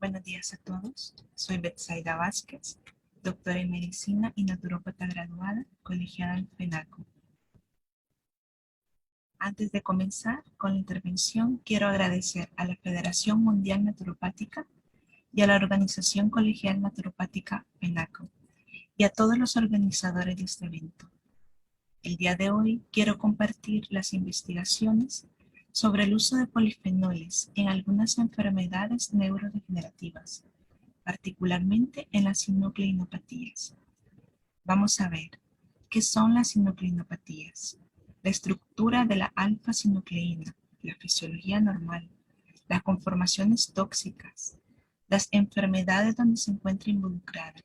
Buenos días a todos. Soy Betsaida Vázquez, doctora en Medicina y naturópata graduada, colegiada en FENACO. Antes de comenzar con la intervención, quiero agradecer a la Federación Mundial Naturopática y a la Organización Colegial Naturopática FENACO y a todos los organizadores de este evento. El día de hoy quiero compartir las investigaciones sobre el uso de polifenoles en algunas enfermedades neurodegenerativas, particularmente en las sinucleinopatías. Vamos a ver qué son las sinucleinopatías, la estructura de la alfa-sinucleína, la fisiología normal, las conformaciones tóxicas, las enfermedades donde se encuentra involucrada,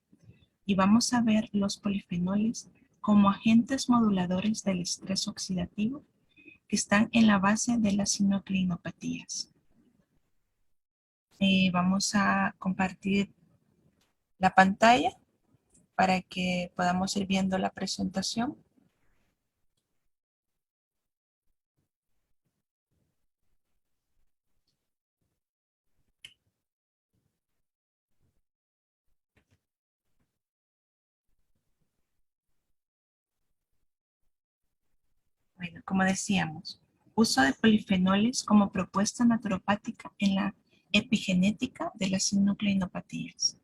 y vamos a ver los polifenoles como agentes moduladores del estrés oxidativo que están en la base de las sinucleinopatías. Vamos a compartir la pantalla para que podamos ir viendo la presentación. Bueno, como decíamos, uso de polifenoles como propuesta naturopática en la epigenética de las sinucleinopatías.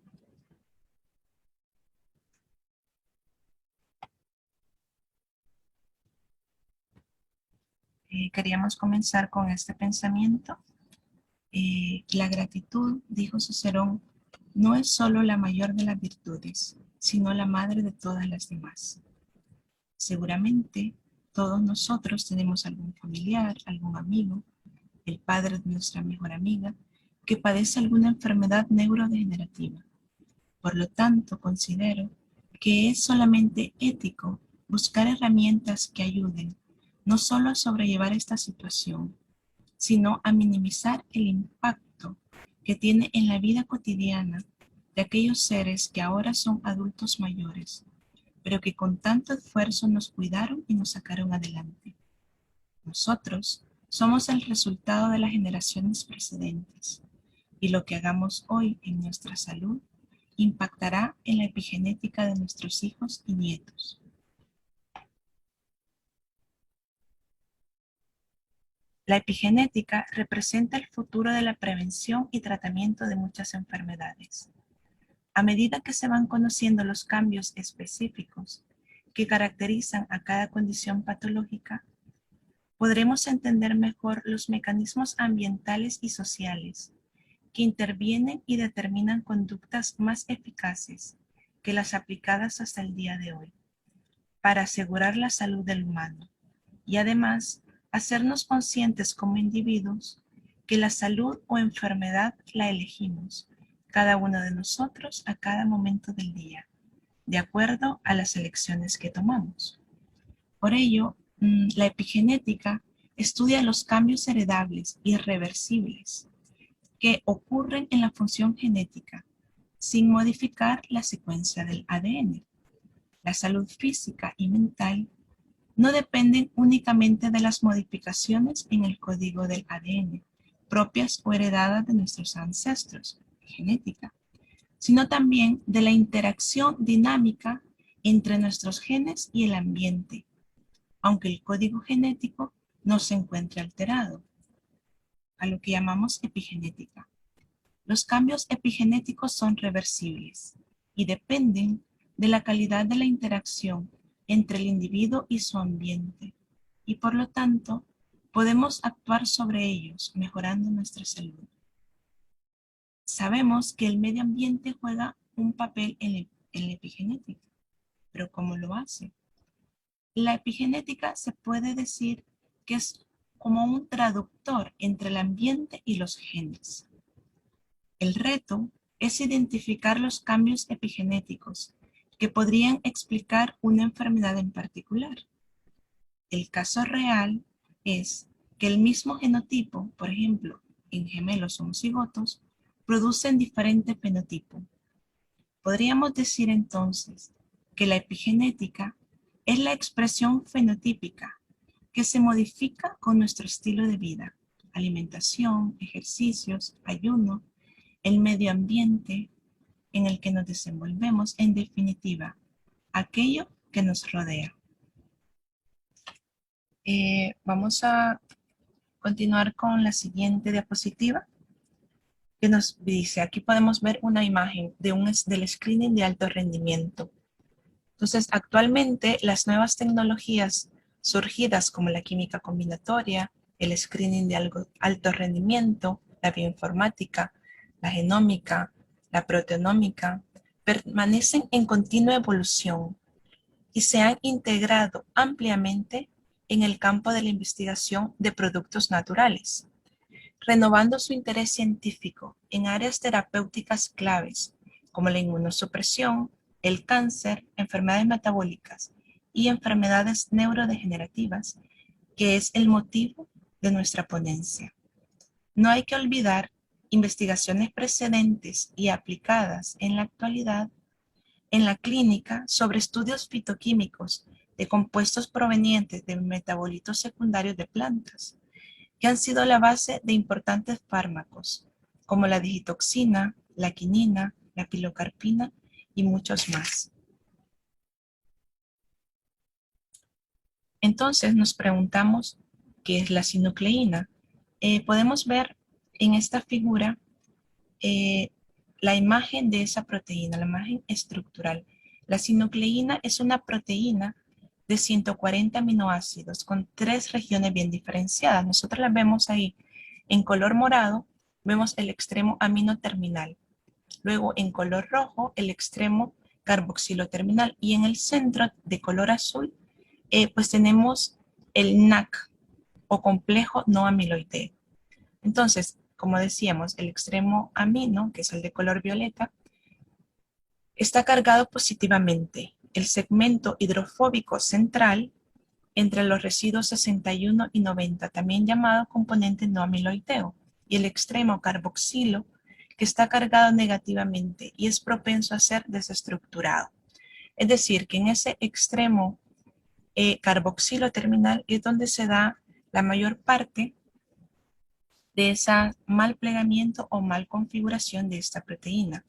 Queríamos comenzar con este pensamiento. La gratitud, dijo Cicerón, no es solo la mayor de las virtudes, sino la madre de todas las demás. Seguramente todos nosotros tenemos algún familiar, algún amigo, el padre de nuestra mejor amiga, que padece alguna enfermedad neurodegenerativa. Por lo tanto, considero que es solamente ético buscar herramientas que ayuden no solo a sobrellevar esta situación, sino a minimizar el impacto que tiene en la vida cotidiana de aquellos seres que ahora son adultos mayores, pero que con tanto esfuerzo nos cuidaron y nos sacaron adelante. Nosotros somos el resultado de las generaciones precedentes, y lo que hagamos hoy en nuestra salud impactará en la epigenética de nuestros hijos y nietos. La epigenética representa el futuro de la prevención y tratamiento de muchas enfermedades. A medida que se van conociendo los cambios específicos que caracterizan a cada condición patológica, podremos entender mejor los mecanismos ambientales y sociales que intervienen y determinan conductas más eficaces que las aplicadas hasta el día de hoy para asegurar la salud del humano y además hacernos conscientes como individuos que la salud o enfermedad la elegimos, cada uno de nosotros a cada momento del día, de acuerdo a las elecciones que tomamos. Por ello, la epigenética estudia los cambios heredables irreversibles que ocurren en la función genética sin modificar la secuencia del ADN. La salud física y mental no dependen únicamente de las modificaciones en el código del ADN, propias o heredadas de nuestros ancestros, genética, sino también de la interacción dinámica entre nuestros genes y el ambiente, aunque el código genético no se encuentre alterado, a lo que llamamos epigenética. Los cambios epigenéticos son reversibles y dependen de la calidad de la interacción entre el individuo y su ambiente, y por lo tanto podemos actuar sobre ellos mejorando nuestra salud. Sabemos que el medio ambiente juega un papel en la epigenética, pero ¿cómo lo hace? La epigenética se puede decir que es como un traductor entre el ambiente y los genes. El reto es identificar los cambios epigenéticos que podrían explicar una enfermedad en particular. El caso real es que el mismo genotipo, por ejemplo, en gemelos homocigotos, producen diferente fenotipo. Podríamos decir entonces que la epigenética es la expresión fenotípica que se modifica con nuestro estilo de vida, alimentación, ejercicios, ayuno, el medio ambiente en el que nos desenvolvemos, en definitiva, aquello que nos rodea. Vamos a continuar con la siguiente diapositiva, que nos dice, aquí podemos ver una imagen del screening de alto rendimiento. Entonces, actualmente las nuevas tecnologías surgidas como la química combinatoria, el screening de alto rendimiento, la bioinformática, la genómica, la proteonómica, permanecen en continua evolución y se han integrado ampliamente en el campo de la investigación de productos naturales, renovando su interés científico en áreas terapéuticas claves como la inmunosupresión, el cáncer, enfermedades metabólicas y enfermedades neurodegenerativas, que es el motivo de nuestra ponencia. No hay que olvidar investigaciones precedentes y aplicadas en la actualidad en la clínica sobre estudios fitoquímicos de compuestos provenientes de metabolitos secundarios de plantas, que han sido la base de importantes fármacos, como la digitoxina, la quinina, la pilocarpina y muchos más. Entonces nos preguntamos, ¿qué es la sinucleína? Podemos ver en esta figura la imagen de esa proteína, la imagen estructural. La sinucleína es una proteína de 140 aminoácidos con 3 regiones bien diferenciadas. Nosotros las vemos ahí en color morado, vemos el extremo amino terminal. Luego en color rojo, el extremo carboxilo terminal. Y en el centro de color azul, pues tenemos el NAC o complejo no amiloideo. Entonces, como decíamos, el extremo amino, que es el de color violeta, está cargado positivamente. El segmento hidrofóbico central entre los residuos 61 y 90, también llamado componente no amiloideo, y el extremo carboxilo, que está cargado negativamente y es propenso a ser desestructurado. Es decir, que en ese extremo carboxilo terminal es donde se da la mayor parte de ese mal plegamiento o mal configuración de esta proteína.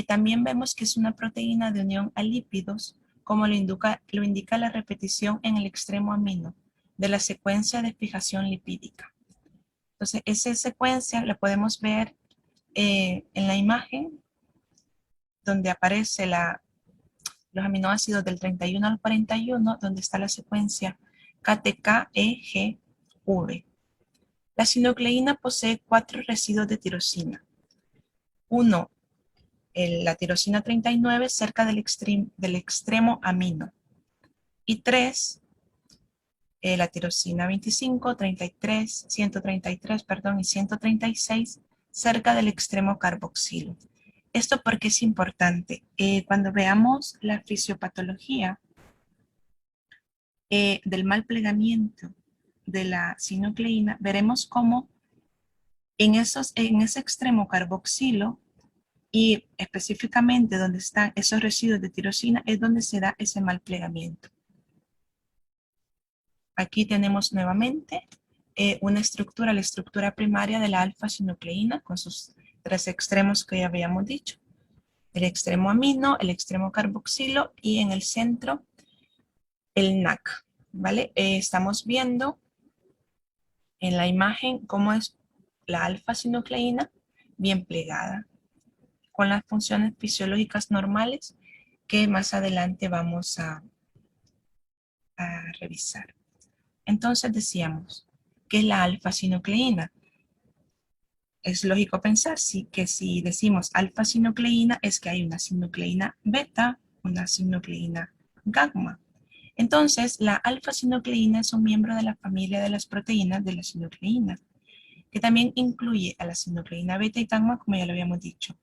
También vemos que es una proteína de unión a lípidos, como lo indica la repetición en el extremo amino de la secuencia de fijación lipídica. Entonces, esa secuencia la podemos ver en la imagen donde aparece los aminoácidos del 31 al 41, donde está la secuencia KTK-EGV. La sinucleína posee 4 residuos de tirosina. Uno, la tirosina 39 cerca del extremo amino. Y 3, la tirosina 25, 33, 133, perdón, y 136 cerca del extremo carboxilo. Esto porque es importante. Cuando veamos la fisiopatología del mal plegamiento de la sinucleína, veremos cómo en ese extremo carboxilo y específicamente donde están esos residuos de tirosina es donde se da ese mal plegamiento. Aquí tenemos nuevamente una estructura, la estructura primaria de la alfa-sinucleína con sus 3 extremos que ya habíamos dicho. El extremo amino, el extremo carboxilo y en el centro el NAC, ¿vale? Estamos viendo en la imagen cómo es la alfa-sinucleína bien plegada, con las funciones fisiológicas normales que más adelante vamos a revisar. Entonces decíamos que la alfa-sinucleína, es lógico pensar que si decimos alfa-sinucleína es que hay una sinucleína beta, una sinucleína gamma. Entonces, la alfa-sinucleína es un miembro de la familia de las proteínas de la sinucleína, que también incluye a la sinucleína beta y gamma, como ya lo habíamos dicho.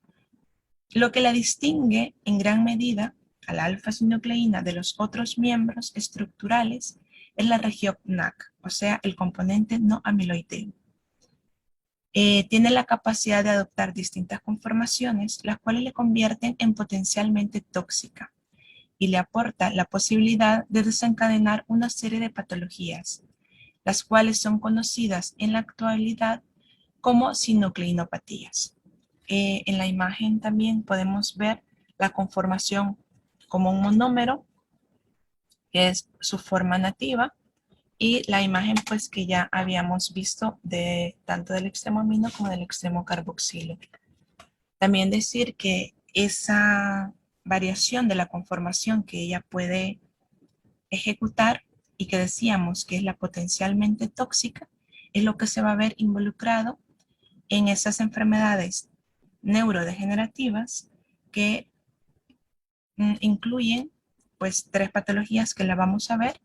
Lo que la distingue en gran medida a la alfa-sinucleína de los otros miembros estructurales es la región NAC, o sea, el componente no amiloideo. Tiene la capacidad de adoptar distintas conformaciones, las cuales le convierten en potencialmente tóxica y le aporta la posibilidad de desencadenar una serie de patologías, las cuales son conocidas en la actualidad como sinucleinopatías. en la imagen también podemos ver la conformación como un monómero, que es su forma nativa, y la imagen pues que ya habíamos visto de tanto del extremo amino como del extremo carboxilo. También decir que esa variación de la conformación que ella puede ejecutar y que decíamos que es la potencialmente tóxica, es lo que se va a ver involucrado en esas enfermedades neurodegenerativas que incluyen pues 3 patologías que la vamos a ver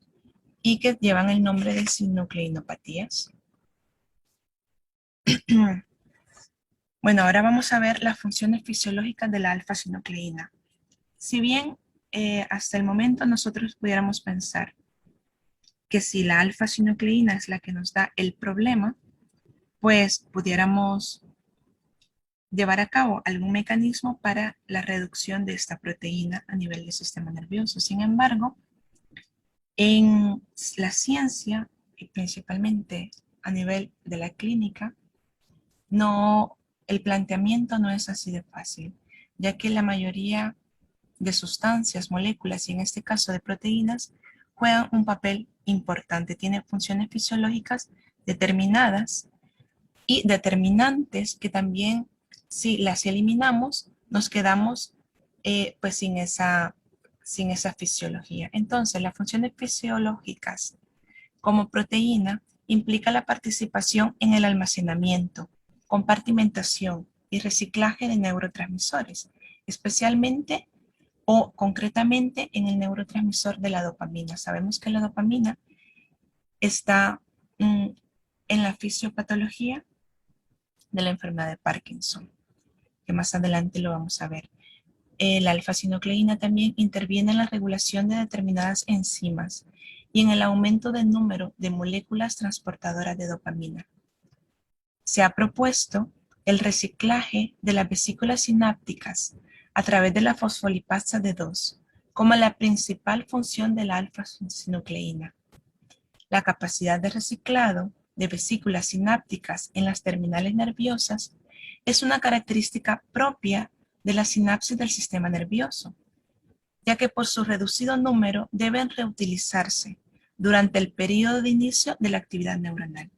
y que llevan el nombre de sinucleinopatías. Bueno, ahora vamos a ver las funciones fisiológicas de la alfa-sinucleína. Si bien hasta el momento nosotros pudiéramos pensar que si la alfa-sinucleína es la que nos da el problema, pues pudiéramos llevar a cabo algún mecanismo para la reducción de esta proteína a nivel del sistema nervioso. Sin embargo, en la ciencia, y principalmente a nivel de la clínica, no, el planteamiento no es así de fácil, ya que la mayoría de sustancias, moléculas y en este caso de proteínas juegan un papel importante, tienen funciones fisiológicas determinadas y determinantes que también si las eliminamos nos quedamos pues sin esa fisiología. Entonces las funciones fisiológicas como proteína implica la participación en el almacenamiento, compartimentación y reciclaje de neurotransmisores, especialmente o concretamente en el neurotransmisor de la dopamina. Sabemos que la dopamina está en la fisiopatología de la enfermedad de Parkinson, que más adelante lo vamos a ver. La alfa-sinucleína también interviene en la regulación de determinadas enzimas y en el aumento del número de moléculas transportadoras de dopamina. Se ha propuesto el reciclaje de las vesículas sinápticas a través de la fosfolipasa D2 como la principal función de la alfa-sinucleína. La capacidad de reciclado de vesículas sinápticas en las terminales nerviosas es una característica propia de la sinapsis del sistema nervioso, ya que por su reducido número deben reutilizarse durante el periodo de inicio de la actividad neuronal.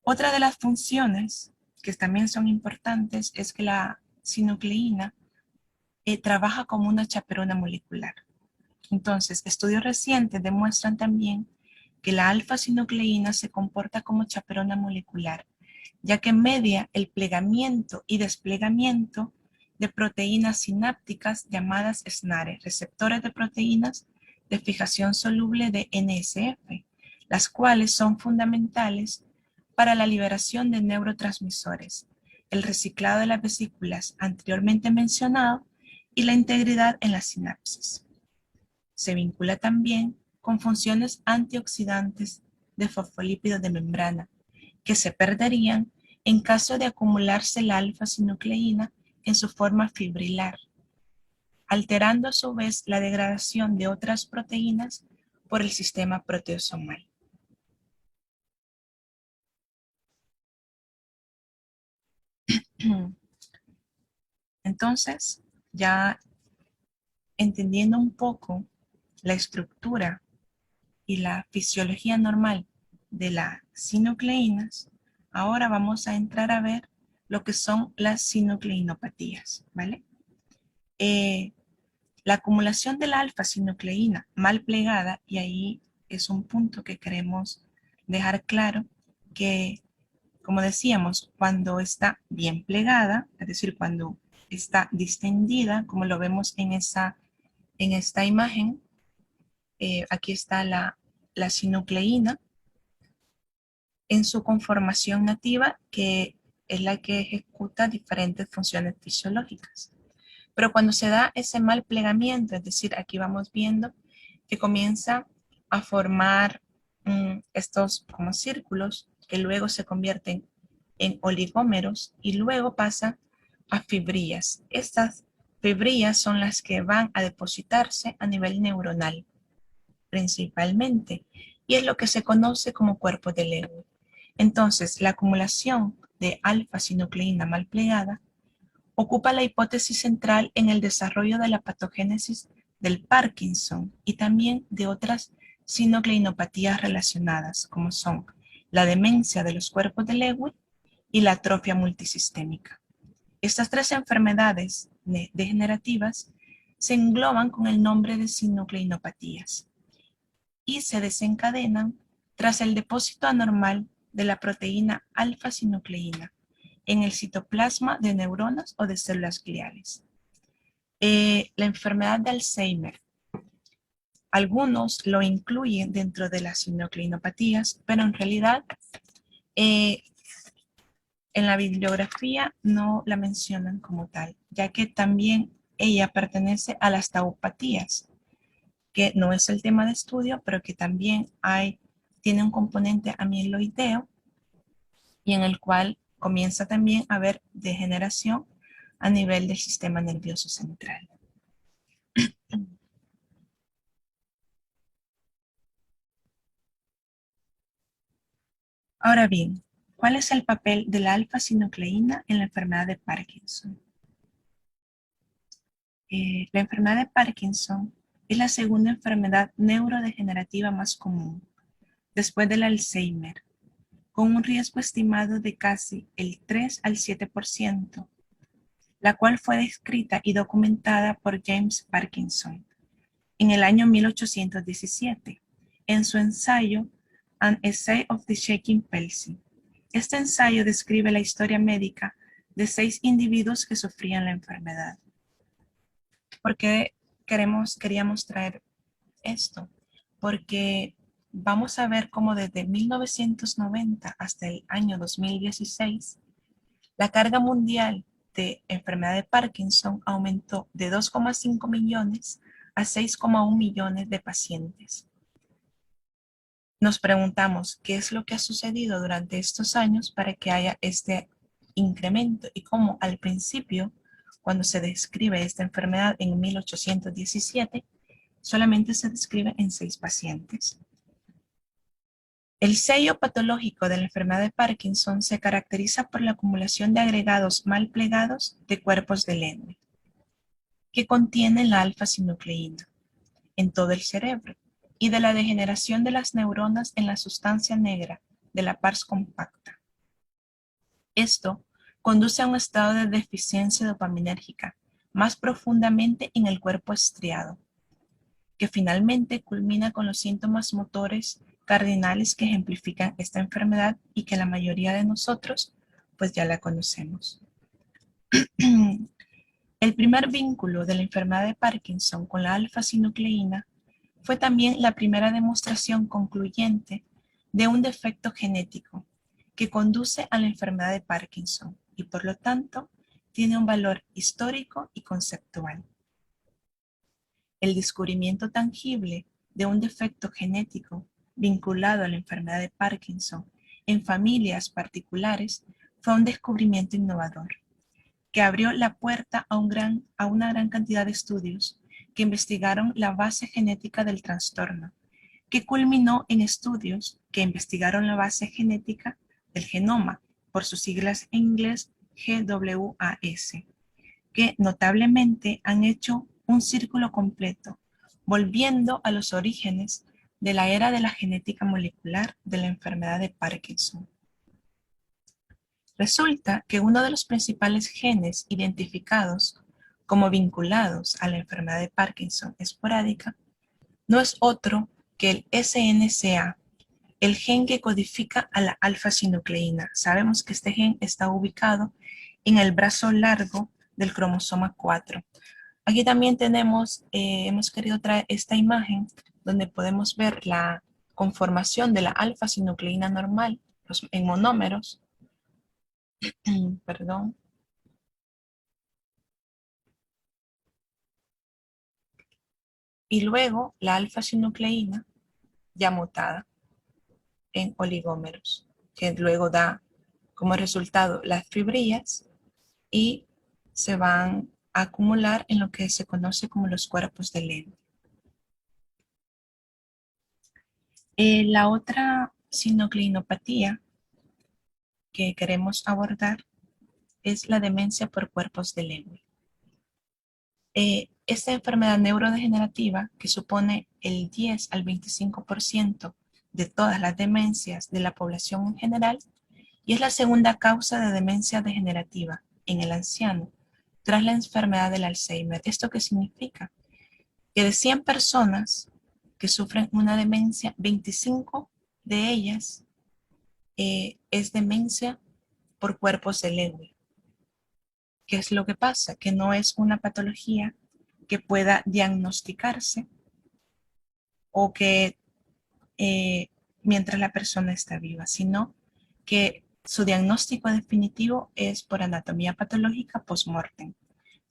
Otra de las funciones que también son importantes es que la sinucleína trabaja como una chaperona molecular. Entonces, estudios recientes demuestran también que la alfa-sinucleína se comporta como chaperona molecular, ya que media el plegamiento y desplegamiento de proteínas sinápticas llamadas SNARE, receptores de proteínas de fijación soluble de NSF, las cuales son fundamentales para la liberación de neurotransmisores, el reciclado de las vesículas anteriormente mencionado y la integridad en la sinapsis. Se vincula también con funciones antioxidantes de fosfolípidos de membrana, que se perderían en caso de acumularse la alfa-sinucleína en su forma fibrilar, alterando a su vez la degradación de otras proteínas por el sistema proteosomal. Entonces, ya entendiendo un poco la estructura y la fisiología normal de las sinucleínas, ahora vamos a entrar a ver lo que son las sinucleinopatías, ¿vale? La acumulación de la alfa-sinucleína mal plegada, y ahí es un punto que queremos dejar claro, que como decíamos, cuando está bien plegada, es decir, cuando está distendida, como lo vemos en esta imagen, aquí está la sinucleína en su conformación nativa, que es la que ejecuta diferentes funciones fisiológicas. Pero cuando se da ese mal plegamiento, es decir, aquí vamos viendo que comienza a formar estos como círculos que luego se convierten en oligómeros y luego pasa a fibrillas. Estas fibrillas son las que van a depositarse a nivel neuronal principalmente y es lo que se conoce como cuerpo de Lewy. Entonces, la acumulación de alfa-sinucleína mal plegada, ocupa la hipótesis central en el desarrollo de la patogénesis del Parkinson y también de otras sinucleinopatías relacionadas, como son la demencia de los cuerpos de Lewy y la atrofia multisistémica. Estas tres enfermedades degenerativas se engloban con el nombre de sinucleinopatías y se desencadenan tras el depósito anormal de la proteína alfa-sinucleína en el citoplasma de neuronas o de células gliales. La enfermedad de Alzheimer. Algunos lo incluyen dentro de las sinucleinopatías, pero en realidad en la bibliografía no la mencionan como tal, ya que también ella pertenece a las taupatías, que no es el tema de estudio, pero que también tiene un componente amiloideo y en el cual comienza también a haber degeneración a nivel del sistema nervioso central. Ahora bien, ¿cuál es el papel de la alfa-sinucleína en la enfermedad de Parkinson? La enfermedad de Parkinson es la segunda enfermedad neurodegenerativa más común, después del Alzheimer, con un riesgo estimado de casi el 3 al 7%, la cual fue descrita y documentada por James Parkinson en el año 1817, en su ensayo An Essay of the Shaking Palsy. Este ensayo describe la historia médica de 6 individuos que sufrían la enfermedad. ¿Por qué queríamos traer esto? Porque vamos a ver cómo desde 1990 hasta el año 2016, la carga mundial de enfermedad de Parkinson aumentó de 2,5 millones a 6,1 millones de pacientes. Nos preguntamos qué es lo que ha sucedido durante estos años para que haya este incremento y cómo al principio, cuando se describe esta enfermedad en 1817, solamente se describe en 6 pacientes. El sello patológico de la enfermedad de Parkinson se caracteriza por la acumulación de agregados mal plegados de cuerpos de Lewy, que contienen la alfa-sinucleína en todo el cerebro, y de la degeneración de las neuronas en la sustancia negra de la pars compacta. Esto conduce a un estado de deficiencia dopaminérgica más profundamente en el cuerpo estriado, que finalmente culmina con los síntomas motores cardinales que ejemplifican esta enfermedad y que la mayoría de nosotros pues ya la conocemos. El primer vínculo de la enfermedad de Parkinson con la alfa-sinucleína fue también la primera demostración concluyente de un defecto genético que conduce a la enfermedad de Parkinson y por lo tanto tiene un valor histórico y conceptual. El descubrimiento tangible de un defecto genético vinculado a la enfermedad de Parkinson en familias particulares fue un descubrimiento innovador que abrió la puerta a una gran cantidad de estudios que investigaron la base genética del trastorno, que culminó en estudios que investigaron la base genética del genoma, por sus siglas en inglés GWAS, que notablemente han hecho un círculo completo, volviendo a los orígenes de la era de la genética molecular de la enfermedad de Parkinson. Resulta que uno de los principales genes identificados como vinculados a la enfermedad de Parkinson esporádica no es otro que el SNCA, el gen que codifica a la alfa-sinucleína. Sabemos que este gen está ubicado en el brazo largo del cromosoma 4. Aquí también hemos querido traer esta imagen donde podemos ver la conformación de la alfa-sinucleína normal en monómeros. Perdón. Y luego la alfa-sinucleína ya mutada en oligómeros, que luego da como resultado las fibrillas y se van a acumular en lo que se conoce como los cuerpos de Lewy. La otra sinucleinopatía que queremos abordar es la demencia por cuerpos de Lewy. Esta enfermedad neurodegenerativa, que supone el 10 al 25% de todas las demencias de la población en general, y es la segunda causa de demencia degenerativa en el anciano, tras la enfermedad del Alzheimer. ¿Esto qué significa? Que de 100 personas que sufren una demencia, 25 de ellas es demencia por cuerpos de Lewy. ¿Qué es lo que pasa? Que no es una patología que pueda diagnosticarse o que mientras la persona está viva, sino que su diagnóstico definitivo es por anatomía patológica post-mortem,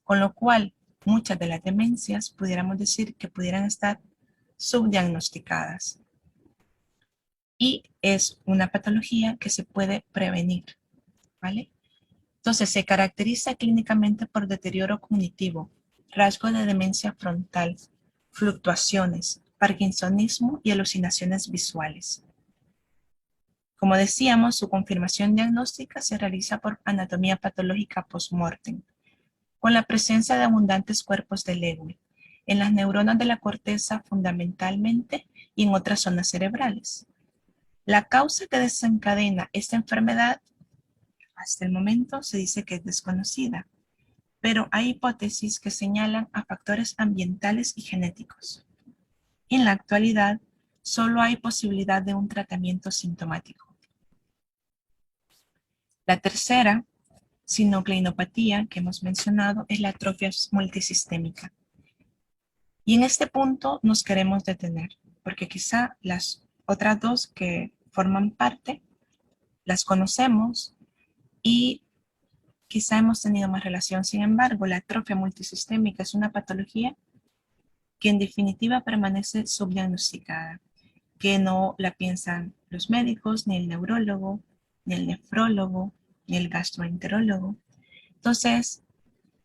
con lo cual muchas de las demencias pudiéramos decir que pudieran estar subdiagnosticadas. Y es una patología que se puede prevenir, ¿vale? Entonces, se caracteriza clínicamente por deterioro cognitivo, rasgos de demencia frontal, fluctuaciones, parkinsonismo y alucinaciones visuales. Como decíamos, su confirmación diagnóstica se realiza por anatomía patológica post-mortem, con la presencia de abundantes cuerpos de Lewy en las neuronas de la corteza fundamentalmente y en otras zonas cerebrales. La causa que desencadena esta enfermedad hasta el momento se dice que es desconocida, pero hay hipótesis que señalan a factores ambientales y genéticos. En la actualidad, solo hay posibilidad de un tratamiento sintomático. La tercera sinucleinopatía que hemos mencionado es la atrofia multisistémica. Y en este punto nos queremos detener, porque quizá las otras dos que forman parte las conocemos y quizá hemos tenido más relación. Sin embargo, la atrofia multisistémica es una patología que en definitiva permanece subdiagnosticada, que no la piensan los médicos, ni el neurólogo, ni el nefrólogo, ni el gastroenterólogo. Entonces,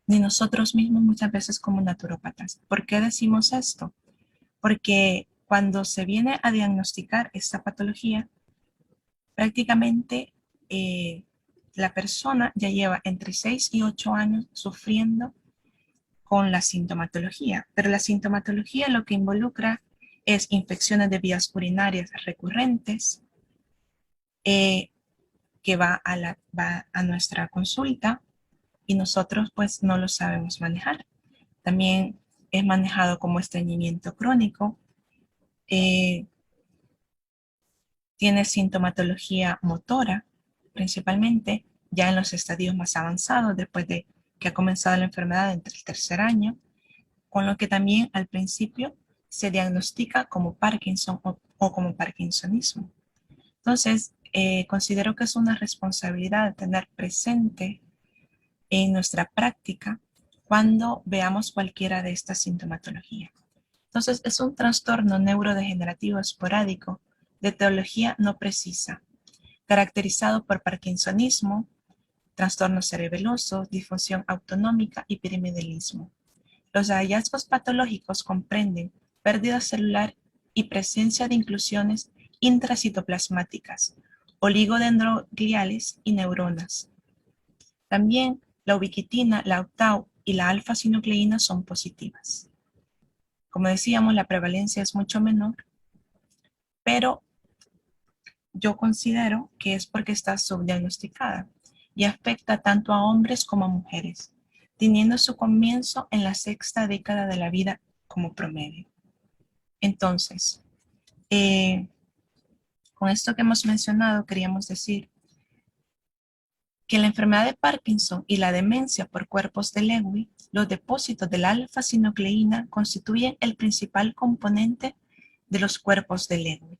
ni nosotros mismos muchas veces como naturópatas. ¿Por qué decimos esto? Porque cuando se viene a diagnosticar esta patología, prácticamente la persona ya lleva entre 6 y 8 años sufriendo con la sintomatología, pero la sintomatología lo que involucra es infecciones de vías urinarias recurrentes, que va a nuestra consulta y nosotros pues no lo sabemos manejar. También es manejado como estreñimiento crónico, eh, tiene sintomatología motora, principalmente ya en los estadios más avanzados, después de que ha comenzado la enfermedad entre el tercer año, con lo que también al principio se diagnostica como Parkinson o como Parkinsonismo. Entonces, considero que es una responsabilidad tener presente en nuestra práctica cuando veamos cualquiera de estas sintomatologías. Entonces, es un trastorno neurodegenerativo esporádico de etiología no precisa, caracterizado por parkinsonismo, trastornos cerebelosos, disfunción autonómica y piramidalismo. Los hallazgos patológicos comprenden pérdida celular y presencia de inclusiones intracitoplasmáticas, oligodendrogliales y neuronas. También la ubiquitina, la tau y la alfa-sinucleína son positivas. Como decíamos, la prevalencia es mucho menor, pero yo considero que es porque está subdiagnosticada y afecta tanto a hombres como a mujeres, teniendo su comienzo en la sexta década de la vida como promedio. Entonces, con esto que hemos mencionado, queríamos decir que la enfermedad de Parkinson y la demencia por cuerpos de Lewy, los depósitos de la alfa-sinucleína constituyen el principal componente de los cuerpos de Lewy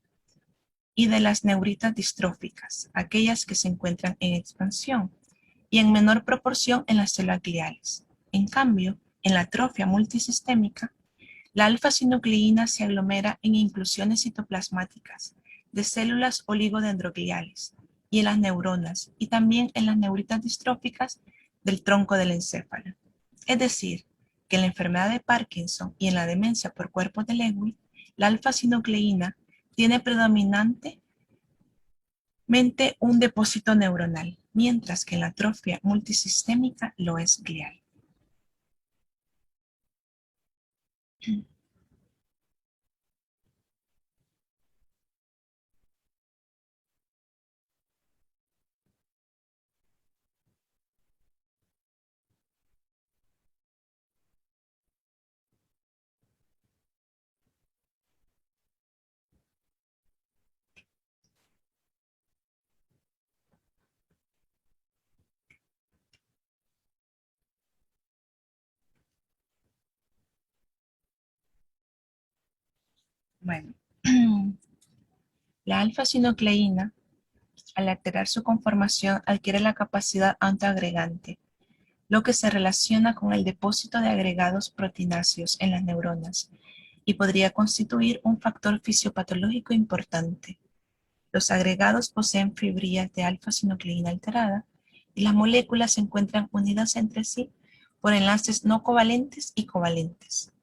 y de las neuritas distróficas, aquellas que se encuentran en expansión, y en menor proporción en las células gliales. En cambio, en la atrofia multisistémica, la alfa-sinucleína se aglomera en inclusiones citoplasmáticas de células oligodendrogliales y en las neuronas, y también en las neuritas distróficas del tronco del encéfalo. Es decir, que en la enfermedad de Parkinson y en la demencia por cuerpos de Lewy, la alfa-sinucleína tiene predominante un depósito neuronal, mientras que en la atrofia multisistémica lo es glial. Bueno, la alfa-sinucleína, al alterar su conformación, adquiere la capacidad autoagregante, lo que se relaciona con el depósito de agregados proteináceos en las neuronas y podría constituir un factor fisiopatológico importante. Los agregados poseen fibrillas de alfa-sinucleína alterada y las moléculas se encuentran unidas entre sí por enlaces no covalentes y covalentes.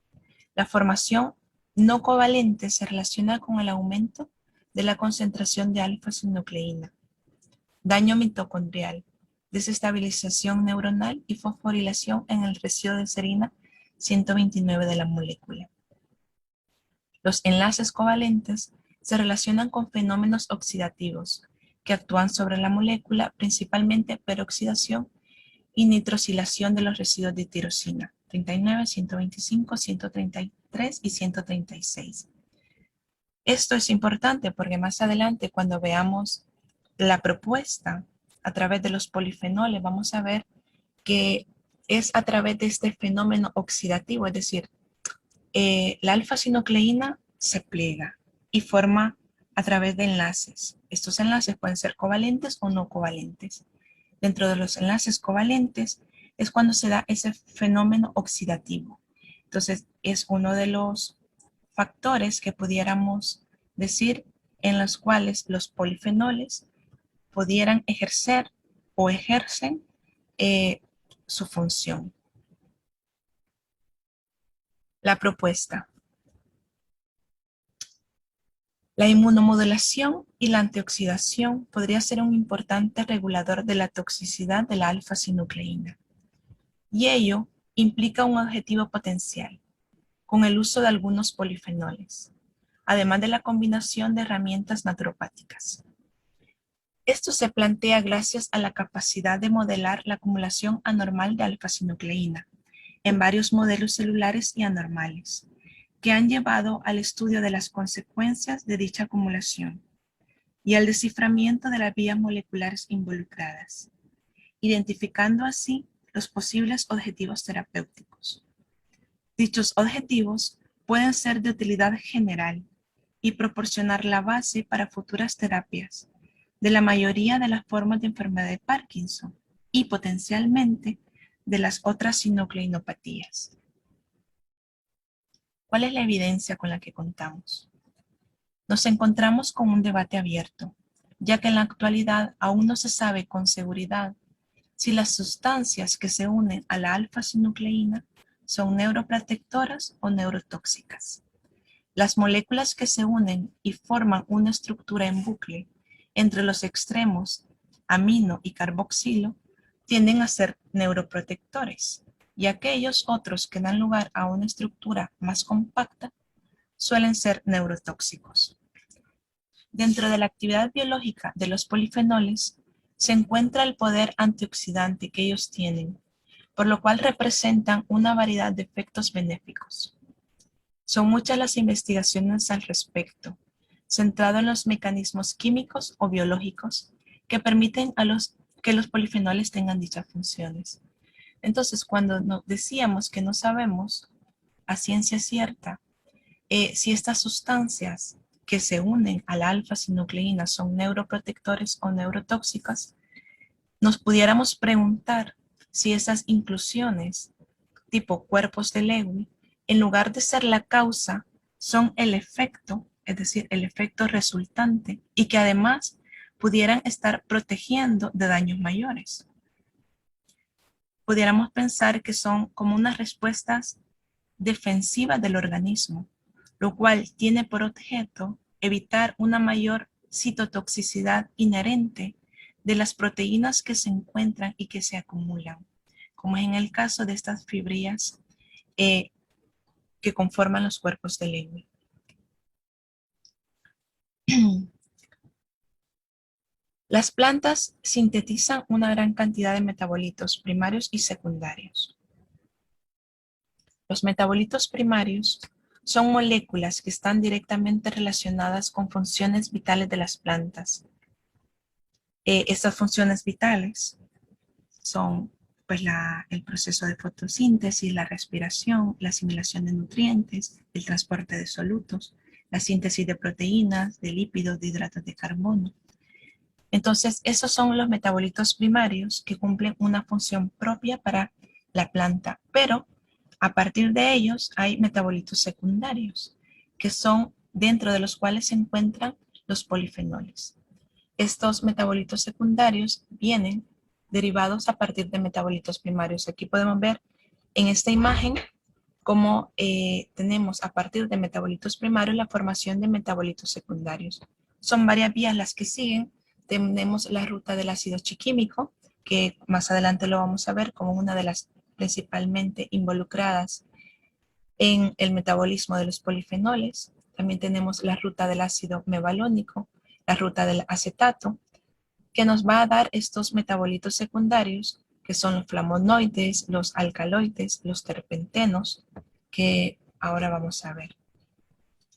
La formación no covalente se relaciona con el aumento de la concentración de alfa-sinucleína, daño mitocondrial, desestabilización neuronal y fosforilación en el residuo de serina 129 de la molécula. Los enlaces covalentes se relacionan con fenómenos oxidativos que actúan sobre la molécula, principalmente peroxidación y nitrosilación de los residuos de tirosina, 39, 125, 133 y 136. Esto es importante porque más adelante, cuando veamos la propuesta a través de los polifenoles, vamos a ver que es a través de este fenómeno oxidativo, es decir, la alfa-sinucleína se pliega y forma a través de enlaces. Estos enlaces pueden ser covalentes o no covalentes. Dentro de los enlaces covalentes es cuando se da ese fenómeno oxidativo. Entonces, es uno de los factores que pudiéramos decir en los cuales los polifenoles pudieran ejercer o ejercen su función. La propuesta. La inmunomodulación y la antioxidación podría ser un importante regulador de la toxicidad de la alfa-sinucleína. Y ello implica un objetivo potencial, con el uso de algunos polifenoles, además de la combinación de herramientas naturopáticas. Esto se plantea gracias a la capacidad de modelar la acumulación anormal de alfa-sinucleína en varios modelos celulares y anormales, que han llevado al estudio de las consecuencias de dicha acumulación y al desciframiento de las vías moleculares involucradas, identificando así los posibles objetivos terapéuticos. Dichos objetivos pueden ser de utilidad general y proporcionar la base para futuras terapias de la mayoría de las formas de enfermedad de Parkinson y potencialmente de las otras sinucleinopatías. ¿Cuál es la evidencia con la que contamos? Nos encontramos con un debate abierto, ya que en la actualidad aún no se sabe con seguridad si las sustancias que se unen a la alfa-sinucleína son neuroprotectoras o neurotóxicas. Las moléculas que se unen y forman una estructura en bucle entre los extremos amino y carboxilo tienden a ser neuroprotectores, y aquellos otros que dan lugar a una estructura más compacta suelen ser neurotóxicos. Dentro de la actividad biológica de los polifenoles se encuentra el poder antioxidante que ellos tienen, por lo cual representan una variedad de efectos benéficos. Son muchas las investigaciones al respecto, centrado en los mecanismos químicos o biológicos que permiten que los polifenoles tengan dichas funciones. Entonces, cuando nos decíamos que no sabemos a ciencia cierta si estas sustancias que se unen a la alfa-sinucleína son neuroprotectores o neurotóxicas, nos pudiéramos preguntar si esas inclusiones tipo cuerpos de Lewy, en lugar de ser la causa, son el efecto, es decir, el efecto resultante, y que además pudieran estar protegiendo de daños mayores. Pudiéramos pensar que son como unas respuestas defensivas del organismo, lo cual tiene por objeto evitar una mayor citotoxicidad inherente de las proteínas que se encuentran y que se acumulan, como es en el caso de estas fibrillas que conforman los cuerpos de Lewis. Las plantas sintetizan una gran cantidad de metabolitos primarios y secundarios. Los metabolitos primarios son moléculas que están directamente relacionadas con funciones vitales de las plantas. Estas funciones vitales son pues, el proceso de fotosíntesis, la respiración, la asimilación de nutrientes, el transporte de solutos, la síntesis de proteínas, de lípidos, de hidratos de carbono. Entonces, esos son los metabolitos primarios que cumplen una función propia para la planta, pero a partir de ellos hay metabolitos secundarios, que son dentro de los cuales se encuentran los polifenoles. Estos metabolitos secundarios vienen derivados a partir de metabolitos primarios. Aquí podemos ver en esta imagen cómo tenemos a partir de metabolitos primarios la formación de metabolitos secundarios. Son varias vías las que siguen. Tenemos la ruta del ácido chiquímico, que más adelante lo vamos a ver como una de las principalmente involucradas en el metabolismo de los polifenoles. También tenemos la ruta del ácido mevalónico, la ruta del acetato, que nos va a dar estos metabolitos secundarios, que son los flavonoides, los alcaloides, los terpentenos, que ahora vamos a ver.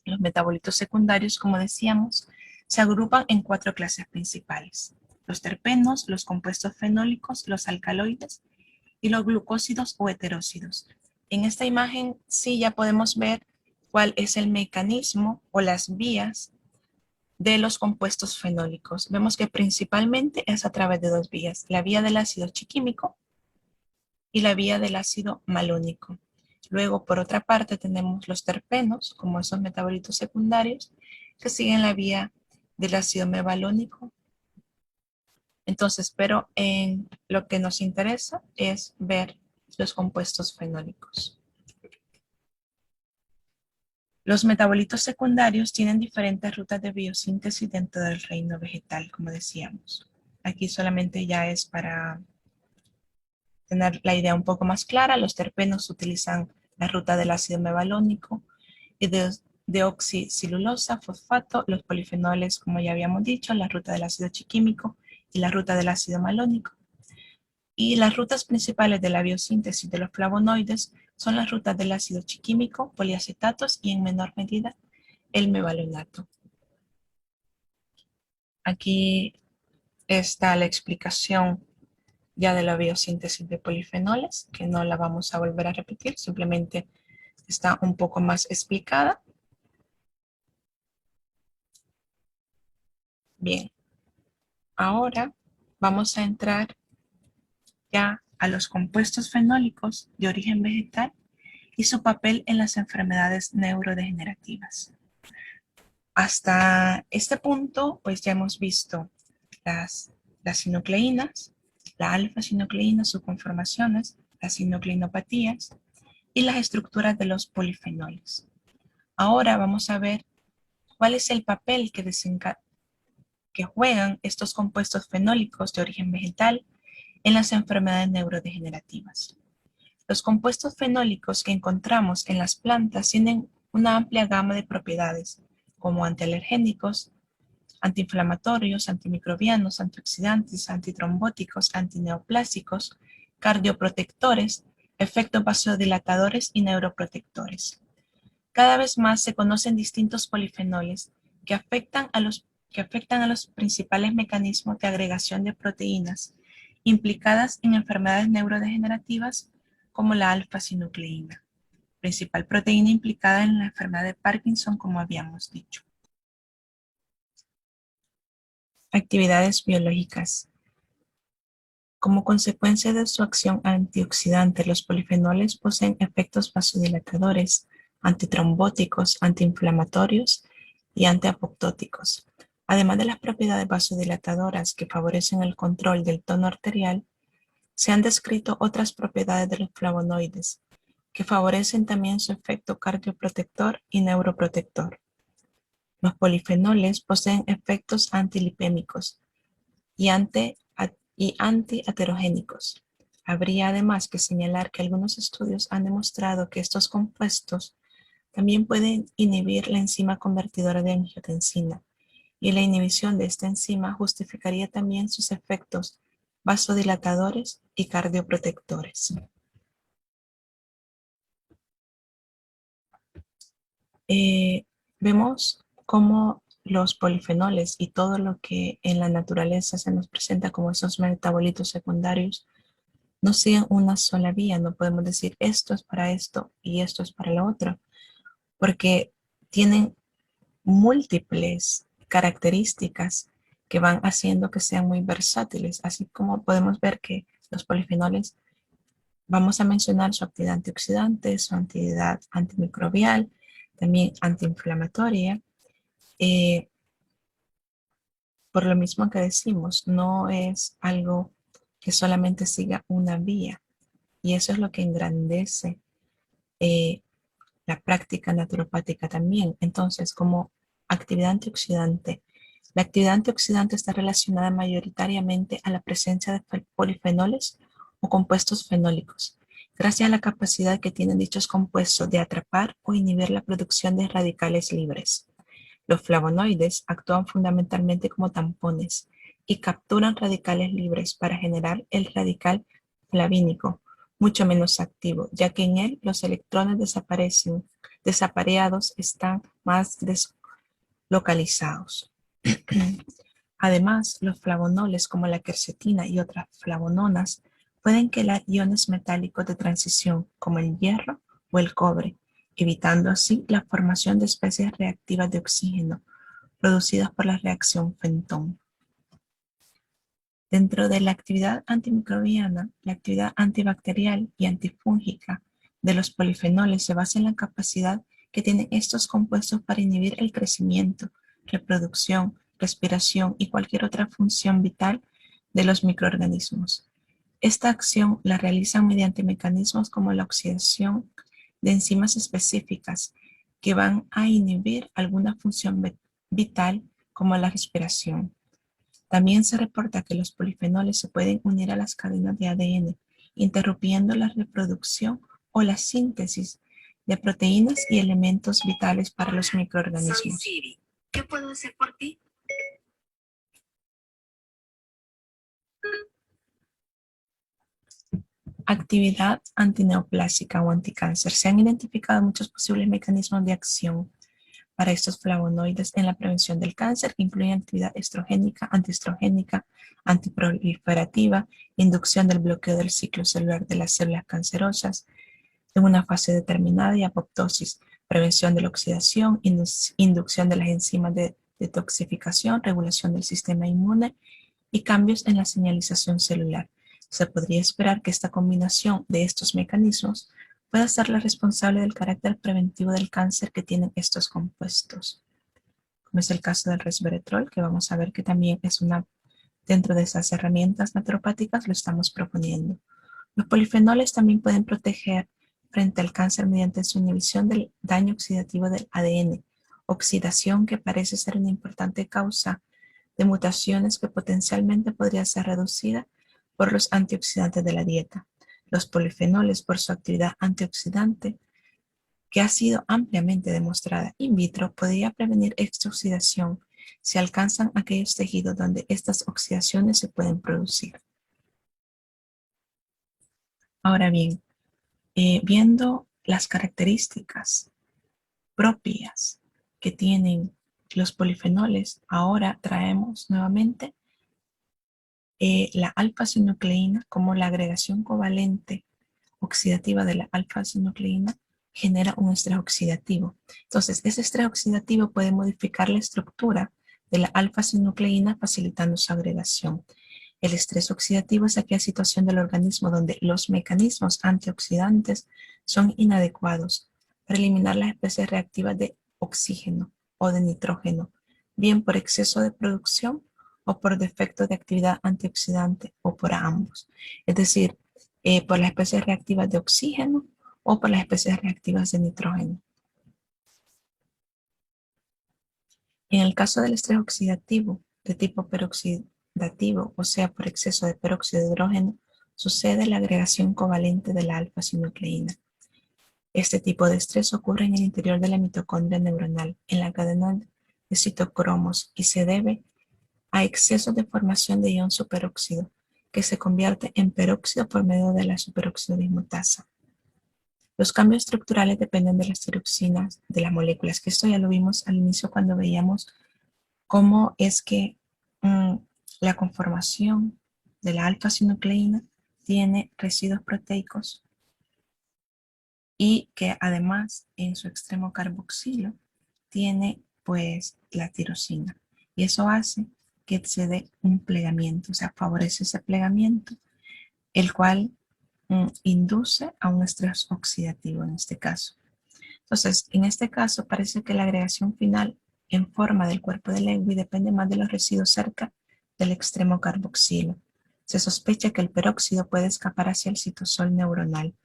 Los metabolitos secundarios, como decíamos, se agrupan en 4 clases principales: los terpenos, los compuestos fenólicos, los alcaloides y los glucósidos o heterósidos. En esta imagen sí ya podemos ver cuál es el mecanismo o las vías de los compuestos fenólicos. Vemos que principalmente es a través de 2 vías: la vía del ácido chiquímico y la vía del ácido malónico. Luego, por otra parte, tenemos los terpenos, como esos metabolitos secundarios, que siguen la vía del ácido mevalónico. Entonces, pero en lo que nos interesa es ver los compuestos fenólicos. Los metabolitos secundarios tienen diferentes rutas de biosíntesis dentro del reino vegetal, como decíamos. Aquí solamente ya es para tener la idea un poco más clara. Los terpenos utilizan la ruta del ácido mevalónico y de deoxicilulosa, fosfato, los polifenoles, como ya habíamos dicho, la ruta del ácido chiquímico y la ruta del ácido malónico. Y las rutas principales de la biosíntesis de los flavonoides son las rutas del ácido chiquímico, poliacetatos y en menor medida el mevalonato. Aquí está la explicación ya de la biosíntesis de polifenoles, que no la vamos a volver a repetir, simplemente está un poco más explicada. Bien, ahora vamos a entrar ya a los compuestos fenólicos de origen vegetal y su papel en las enfermedades neurodegenerativas. Hasta este punto, pues ya hemos visto las sinucleínas, la alfa-sinucleína, sus conformaciones, las sinucleinopatías y las estructuras de los polifenoles. Ahora vamos a ver cuál es el papel que juegan estos compuestos fenólicos de origen vegetal en las enfermedades neurodegenerativas. Los compuestos fenólicos que encontramos en las plantas tienen una amplia gama de propiedades, como antialergénicos, antiinflamatorios, antimicrobianos, antioxidantes, antitrombóticos, antineoplásicos, cardioprotectores, efectos vasodilatadores y neuroprotectores. Cada vez más se conocen distintos polifenoles que afectan a los principales mecanismos de agregación de proteínas implicadas en enfermedades neurodegenerativas como la alfa-sinucleína, principal proteína implicada en la enfermedad de Parkinson, como habíamos dicho. Actividades biológicas. Como consecuencia de su acción antioxidante, los polifenoles poseen efectos vasodilatadores, antitrombóticos, antiinflamatorios y antiapoptóticos. Además de las propiedades vasodilatadoras que favorecen el control del tono arterial, se han descrito otras propiedades de los flavonoides, que favorecen también su efecto cardioprotector y neuroprotector. Los polifenoles poseen efectos antilipémicos y antiaterogénicos. Habría además que señalar que algunos estudios han demostrado que estos compuestos también pueden inhibir la enzima convertidora de angiotensina, y la inhibición de esta enzima justificaría también sus efectos vasodilatadores y cardioprotectores. Vemos cómo los polifenoles y todo lo que en la naturaleza se nos presenta como esos metabolitos secundarios no siguen una sola vía. No podemos decir esto es para esto y esto es para lo otro, porque tienen múltiples características que van haciendo que sean muy versátiles, así como podemos ver que los polifenoles, vamos a mencionar su actividad antioxidante, su actividad antimicrobial, también antiinflamatoria. Eh, por lo mismo que decimos, no es algo que solamente siga una vía, y eso es lo que engrandece eh, la práctica naturopática también. Entonces, como actividad antioxidante, la actividad antioxidante está relacionada mayoritariamente a la presencia de polifenoles o compuestos fenólicos, gracias a la capacidad que tienen dichos compuestos de atrapar o inhibir la producción de radicales libres. Los flavonoides actúan fundamentalmente como tampones y capturan radicales libres para generar el radical flavínico, mucho menos activo, ya que en él los electrones desapareados están más deslocalizados. Además, los flavonoles como la quercetina y otras flavononas pueden quelar iones metálicos de transición como el hierro o el cobre, evitando así la formación de especies reactivas de oxígeno producidas por la reacción Fenton. Dentro de la actividad antimicrobiana, la actividad antibacterial y antifúngica de los polifenoles se basa en la capacidad que tienen estos compuestos para inhibir el crecimiento, reproducción, respiración y cualquier otra función vital de los microorganismos. Esta acción la realizan mediante mecanismos como la oxidación de enzimas específicas que van a inhibir alguna función vital como la respiración. También se reporta que los polifenoles se pueden unir a las cadenas de ADN, interrumpiendo la reproducción o la síntesis de proteínas y elementos vitales para los microorganismos. Soy Siri. ¿Qué puedo hacer por ti? Actividad antineoplásica o anticáncer. Se han identificado muchos posibles mecanismos de acción para estos flavonoides en la prevención del cáncer, que incluyen actividad estrogénica, antiestrogénica, antiproliferativa, inducción del bloqueo del ciclo celular de las células cancerosas en una fase determinada y apoptosis, prevención de la oxidación, inducción de las enzimas de detoxificación, regulación del sistema inmune y cambios en la señalización celular. Se podría esperar que esta combinación de estos mecanismos pueda ser la responsable del carácter preventivo del cáncer que tienen estos compuestos, como es el caso del resveratrol, que vamos a ver que también es una, dentro de esas herramientas naturopáticas lo estamos proponiendo. Los polifenoles también pueden proteger frente al cáncer mediante su inhibición del daño oxidativo del ADN, oxidación que parece ser una importante causa de mutaciones que potencialmente podría ser reducida por los antioxidantes de la dieta. Los polifenoles, por su actividad antioxidante, que ha sido ampliamente demostrada in vitro, podría prevenir esta oxidación si alcanzan aquellos tejidos donde estas oxidaciones se pueden producir. Ahora bien, viendo las características propias que tienen los polifenoles, ahora traemos nuevamente la alfa-sinucleína como la agregación covalente oxidativa de la alfa-sinucleína genera un estrés oxidativo. Entonces, ese estrés oxidativo puede modificar la estructura de la alfa-sinucleína facilitando su agregación. El estrés oxidativo es aquella situación del organismo donde los mecanismos antioxidantes son inadecuados para eliminar las especies reactivas de oxígeno o de nitrógeno, bien por exceso de producción o por defecto de actividad antioxidante o por ambos. Es decir, por las especies reactivas de oxígeno o por las especies reactivas de nitrógeno. En el caso del estrés oxidativo de tipo peroxidativo, o sea, por exceso de peróxido de hidrógeno, sucede la agregación covalente de la alfa-sinucleína. Este tipo de estrés ocurre en el interior de la mitocondria neuronal, en la cadena de citocromos, y se debe a exceso de formación de ion superóxido, que se convierte en peróxido por medio de la superóxido dismutasa. Los cambios estructurales dependen de las tiroxinas de las moléculas, que esto ya lo vimos al inicio cuando veíamos cómo es que la conformación de la alfa-sinucleína tiene residuos proteicos y que además en su extremo carboxilo tiene pues la tirosina. Y eso hace que se dé un plegamiento, o sea, favorece ese plegamiento, el cual induce a un estrés oxidativo en este caso. Entonces, en este caso parece que la agregación final en forma del cuerpo de Lewis depende más de los residuos cerca del extremo carboxilo. Se sospecha que el peróxido puede escapar hacia el citosol neuronal,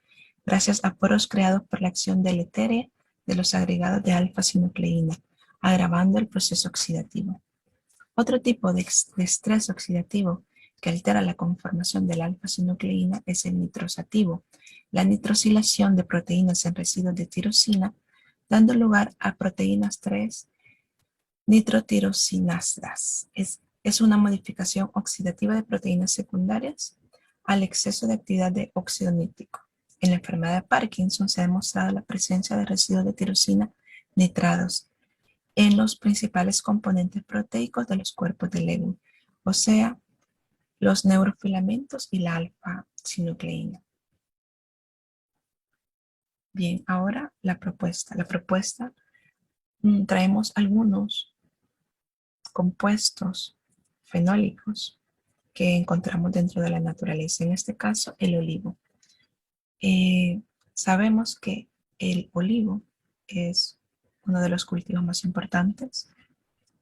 gracias a poros creados por la acción deletérea de los agregados de alfa-sinucleína, agravando el proceso oxidativo. Otro tipo de estrés oxidativo que altera la conformación de la alfa-sinucleína es el nitrosativo, la nitrosilación de proteínas en residuos de tirosina, dando lugar a proteínas 3 nitrotirosinadas. Es una modificación oxidativa de proteínas secundarias al exceso de actividad de óxido nítrico. En la enfermedad de Parkinson se ha demostrado la presencia de residuos de tirosina nitrados en los principales componentes proteicos de los cuerpos de Lewis, o sea, los neurofilamentos y la alfa-sinucleína. Bien, ahora la propuesta. La propuesta, traemos algunos compuestos fenólicos que encontramos dentro de la naturaleza, en este caso el olivo. Sabemos que el olivo es uno de los cultivos más importantes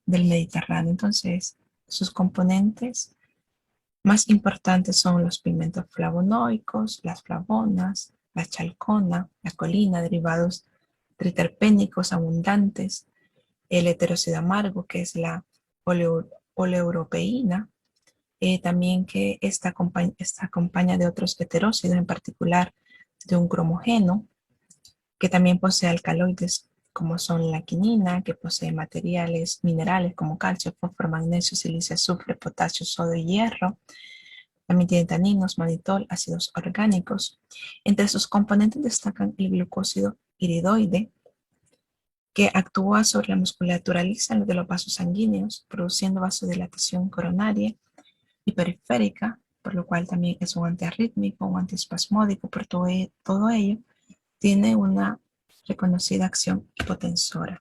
del Mediterráneo, entonces sus componentes más importantes son los pigmentos flavonoicos, las flavonas, la chalcona, la colina, derivados triterpénicos abundantes, el heterócido amargo, que es la oleuropeína, también que esta acompaña de otros heterócidos, en particular de un cromogeno, que también posee alcaloides como son la quinina, que posee materiales minerales como calcio, fósforo, magnesio, silicio, azufre, potasio, sodio y hierro. También tiene taninos, manitol, ácidos orgánicos. Entre sus componentes destacan el glucósido iridoide, que actúa sobre la musculatura lisa de los vasos sanguíneos, produciendo vasodilatación coronaria y periférica, por lo cual también es un antiarrítmico, un antiespasmódico, por todo ello tiene una reconocida acción hipotensora.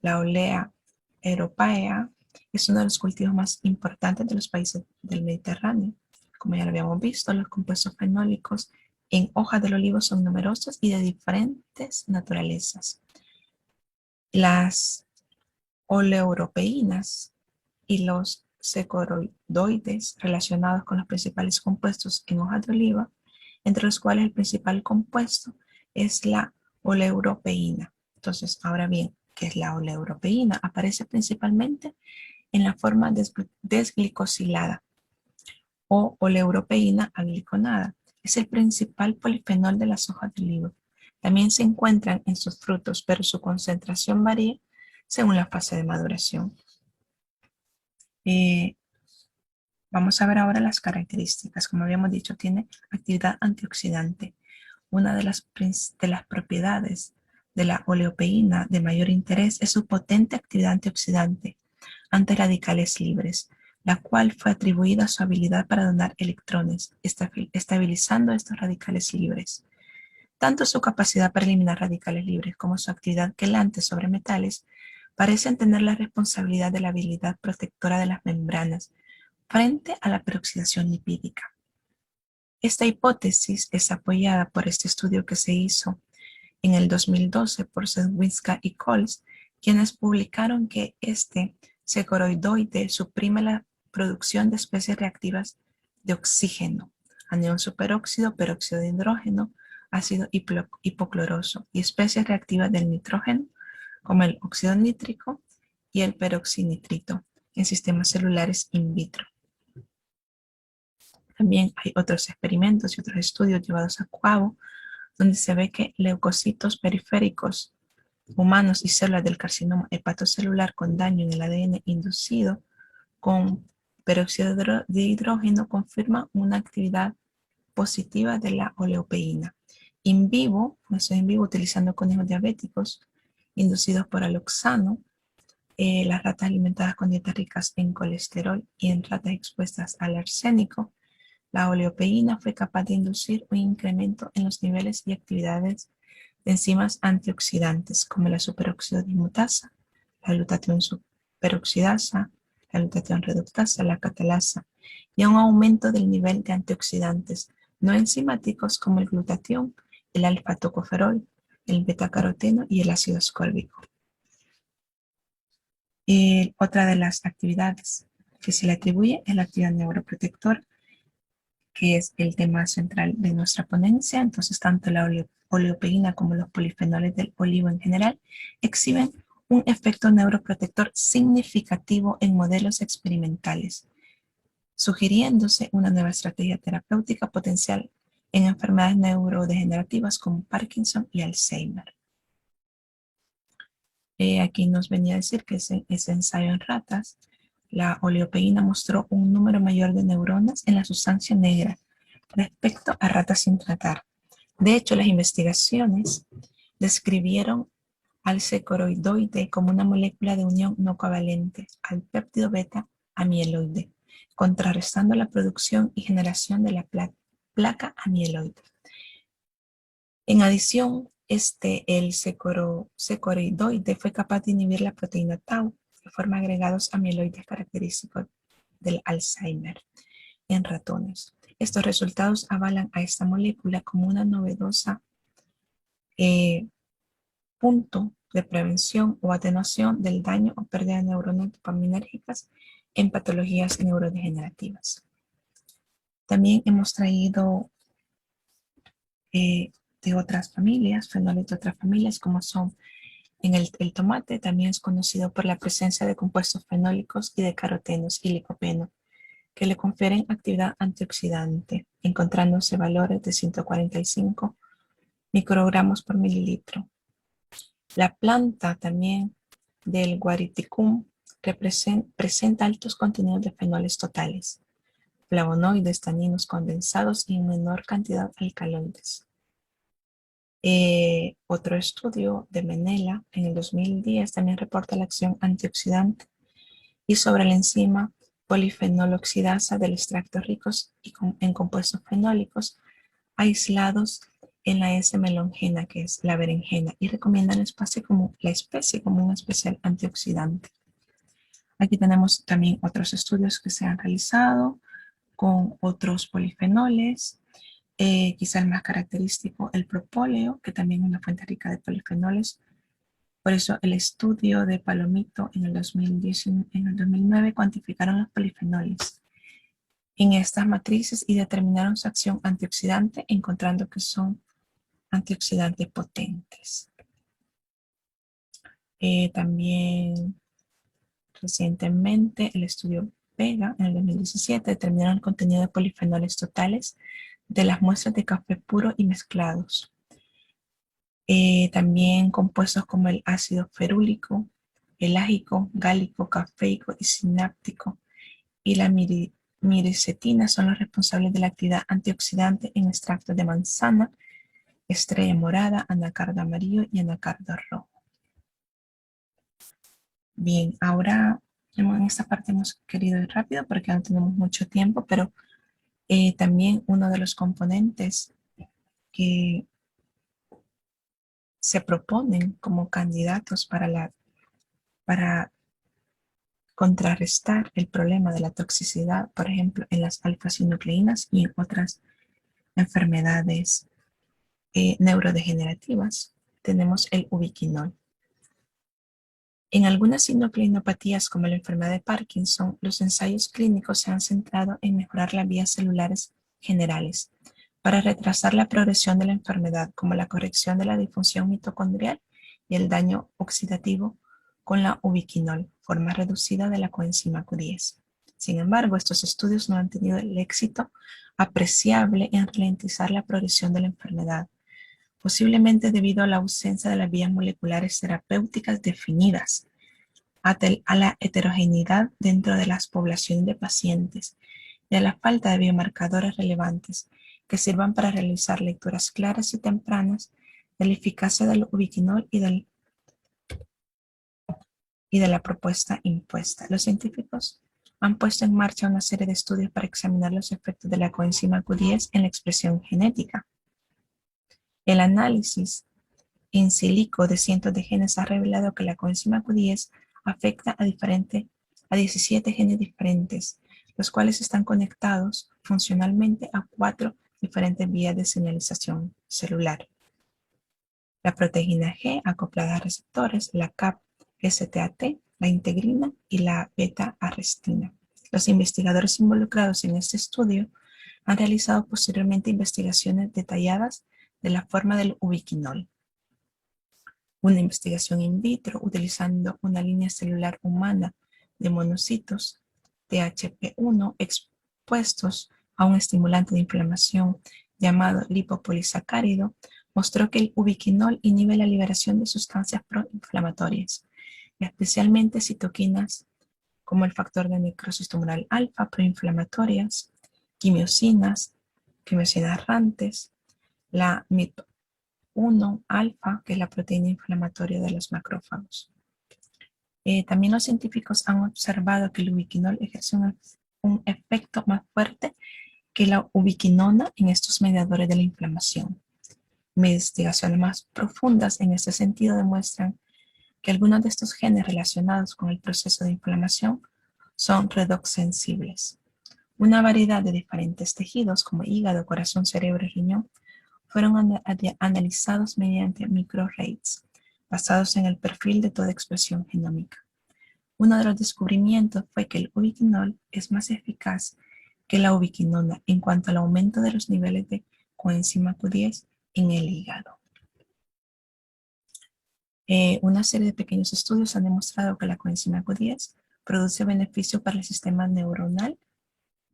La olea europaea es uno de los cultivos más importantes de los países del Mediterráneo. Como ya lo habíamos visto, los compuestos fenólicos en hojas del olivo son numerosos y de diferentes naturalezas. Las oleuropeínas y los secoroidoides relacionados con los principales compuestos en hojas de oliva, entre los cuales el principal compuesto es la oleuropeína. Entonces, ahora bien, ¿qué es la oleuropeína? Aparece principalmente en la forma desglicosilada o oleuropeína agliconada. Es el principal polifenol de las hojas de oliva. También se encuentran en sus frutos, pero su concentración varía según la fase de maduración. Vamos a ver ahora las características. Como habíamos dicho, tiene actividad antioxidante. Una de las propiedades de la oleopeína de mayor interés es su potente actividad antioxidante ante radicales libres, la cual fue atribuida a su habilidad para donar electrones, estabilizando estos radicales libres. Tanto su capacidad para eliminar radicales libres como su actividad quelante sobre metales parecen tener la responsabilidad de la habilidad protectora de las membranas frente a la peroxidación lipídica. Esta hipótesis es apoyada por este estudio que se hizo en el 2012 por Sedwinska y Coles, quienes publicaron que este secoroidoide suprime la producción de especies reactivas de oxígeno, anión superóxido, peróxido de hidrógeno, ácido hipocloroso y especies reactivas del nitrógeno, como el óxido nítrico y el peroxinitrito en sistemas celulares in vitro. También hay otros experimentos y otros estudios llevados a cabo donde se ve que leucocitos periféricos humanos y células del carcinoma hepatocelular con daño en el ADN inducido con peróxido de hidrógeno confirman una actividad positiva de la oleopeína. In vivo, eso in vivo utilizando conejos diabéticos inducidos por aloxano, las ratas alimentadas con dietas ricas en colesterol y en ratas expuestas al arsénico, la oleopeína fue capaz de inducir un incremento en los niveles y actividades de enzimas antioxidantes como la superóxido dismutasa, la glutatión superoxidasa, la glutatión reductasa, la catalasa, y a un aumento del nivel de antioxidantes no enzimáticos como el glutatión, el alfa-tocoferol, el betacaroteno y el ácido ascórbico. Otra de las actividades que se le atribuye es la actividad neuroprotectora, que es el tema central de nuestra ponencia. Entonces, tanto la oleopeína como los polifenoles del olivo en general exhiben un efecto neuroprotector significativo en modelos experimentales, sugiriéndose una nueva estrategia terapéutica potencial en enfermedades neurodegenerativas como Parkinson y Alzheimer. Aquí nos venía a decir que ese ensayo en ratas, la oleopeína mostró un número mayor de neuronas en la sustancia negra respecto a ratas sin tratar. De hecho, las investigaciones describieron al secoroidoide como una molécula de unión no covalente al péptido beta amieloide, contrarrestando la producción y generación de la placa amieloide. En adición, el secoroidoide fue capaz de inhibir la proteína tau, que forma agregados amieloides característicos del Alzheimer en ratones. Estos resultados avalan a esta molécula como una novedosa punto de prevención o atenuación del daño o pérdida de neuronas dopaminérgicas en patologías neurodegenerativas. También hemos traído de otras familias, fenoles de otras familias, como son en el tomate, también es conocido por la presencia de compuestos fenólicos y de carotenos y licopeno, que le confieren actividad antioxidante, encontrándose valores de 145 microgramos por mililitro. La planta también del Guariticum presenta altos contenidos de fenoles totales, flavonoides, taninos condensados y en menor cantidad alcaloides. Otro estudio de Menela en el 2010 también reporta la acción antioxidante y sobre la enzima polifenoloxidasa del extracto ricos en compuestos fenólicos aislados en la S-melongena, que es la berenjena, y recomiendan la especie como un especial antioxidante. Aquí tenemos también otros estudios que se han realizado con otros polifenoles. Quizá el más característico, el propóleo, que también es una fuente rica de polifenoles. Por eso el estudio de Palomito en el 2009 cuantificaron los polifenoles en estas matrices y determinaron su acción antioxidante, encontrando que son antioxidantes potentes. También recientemente el estudio Vega en el 2017 determinaron el contenido de polifenoles totales de las muestras de café puro y mezclados. También compuestos como el ácido ferúlico, elágico, gálico, cafeico y sináptico y la miricetina son los responsables de la actividad antioxidante en extractos de manzana, estrella morada, anacardo amarillo y anacardo rojo. Bien, ahora en esta parte hemos querido ir rápido porque no tenemos mucho tiempo, pero también uno de los componentes que se proponen como candidatos para contrarrestar el problema de la toxicidad, por ejemplo, en las alfa-sinucleínas y en otras enfermedades neurodegenerativas, tenemos el ubiquinol. En algunas sinucleinopatías como la enfermedad de Parkinson, los ensayos clínicos se han centrado en mejorar las vías celulares generales para retrasar la progresión de la enfermedad, como la corrección de la disfunción mitocondrial y el daño oxidativo con la ubiquinol, forma reducida de la coenzima Q10. Sin embargo, estos estudios no han tenido el éxito apreciable en ralentizar la progresión de la enfermedad, posiblemente debido a la ausencia de las vías moleculares terapéuticas definidas, a la heterogeneidad dentro de las poblaciones de pacientes y a la falta de biomarcadores relevantes que sirvan para realizar lecturas claras y tempranas de la eficacia del ubiquinol y de la propuesta impuesta. Los científicos han puesto en marcha una serie de estudios para examinar los efectos de la coenzima Q10 en la expresión genética. El análisis in silico de cientos de genes ha revelado que la coenzima Q10 afecta a 17 genes diferentes, los cuales están conectados funcionalmente a 4 diferentes vías de señalización celular. La proteína G acoplada a receptores, la CAP-STAT, la integrina y la beta-arrestina. Los investigadores involucrados en este estudio han realizado posteriormente investigaciones detalladas de la forma del ubiquinol. Una investigación in vitro utilizando una línea celular humana de monocitos THP1 expuestos a un estimulante de inflamación llamado lipopolisacárido mostró que el ubiquinol inhibe la liberación de sustancias proinflamatorias, especialmente citoquinas como el factor de necrosis tumoral alfa proinflamatorias, quimiosinas errantes, la MIP1 alfa, que es la proteína inflamatoria de los macrófagos. También los científicos han observado que el ubiquinol ejerce un efecto más fuerte que la ubiquinona en estos mediadores de la inflamación. Investigaciones más profundas en este sentido demuestran que algunos de estos genes relacionados con el proceso de inflamación son redox sensibles. Una variedad de diferentes tejidos como hígado, corazón, cerebro y riñón fueron analizados mediante microarrays basados en el perfil de toda expresión genómica. Uno de los descubrimientos fue que el ubiquinol es más eficaz que la ubiquinona en cuanto al aumento de los niveles de coenzima Q10 en el hígado. Una serie de pequeños estudios han demostrado que la coenzima Q10 produce beneficio para el sistema neuronal,